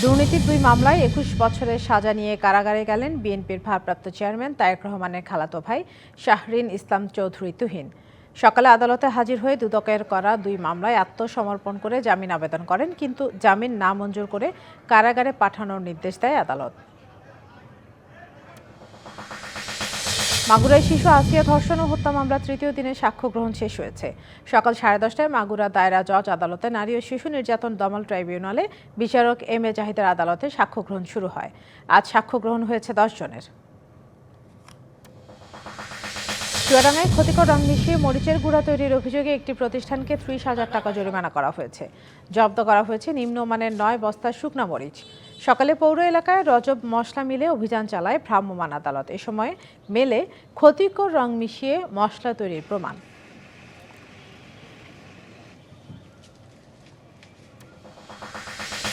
দুর্নীতির দুই মামলায় ২১ বছরের সাজা নিয়ে কারাগারে গেলেন বিএনপির ভারপ্রাপ্ত চেয়ারম্যান তারেক রহমানের খালাতো ভাই শাহরিন ইসলাম চৌধুরী তুহিন। সকালে আদালতে হাজির হয়ে দুদকের করা দুই মামলায় আত্মসমর্পণ করে জামিন আবেদন করেন, কিন্তু জামিন না মঞ্জুর করে কারাগারে পাঠানোর নির্দেশ দেয় আদালত। মাগুরায় শিশু আসিয়া ধর্ষণ ও হত্যা মামলা তৃতীয় দিনের সাক্ষ্য গ্রহণ শেষ হয়েছে। সকাল 10:30টায় মাগুরা দায়রা জজ আদালতে নারী ও শিশু নির্যাতন দমন ট্রাইব্যুনালে বিচারক এম এ জাহিদের আদালতে সাক্ষ্য গ্রহণ শুরু হয়। আজ সাক্ষ্য গ্রহণ হয়েছে 10 জনের। চুয়াডাঙ্গায় ক্ষতিকর রং মিশিয়ে মরিচের গুঁড়া তৈরির অভিযোগে একটি প্রতিষ্ঠানকে 30,000 টাকা জরিমানা করা হয়েছে। জব্দ করা হয়েছে নিম্নমানের 9 বস্তা শুকনা মরিচ। সকালে পৌর এলাকায় রজব মশলা মিলে অভিযান চালায় ভ্রাম্যমাণ আদালত। এ সময় মেলে ক্ষতিকর রং মিশিয়ে মশলা তৈরির প্রমাণ।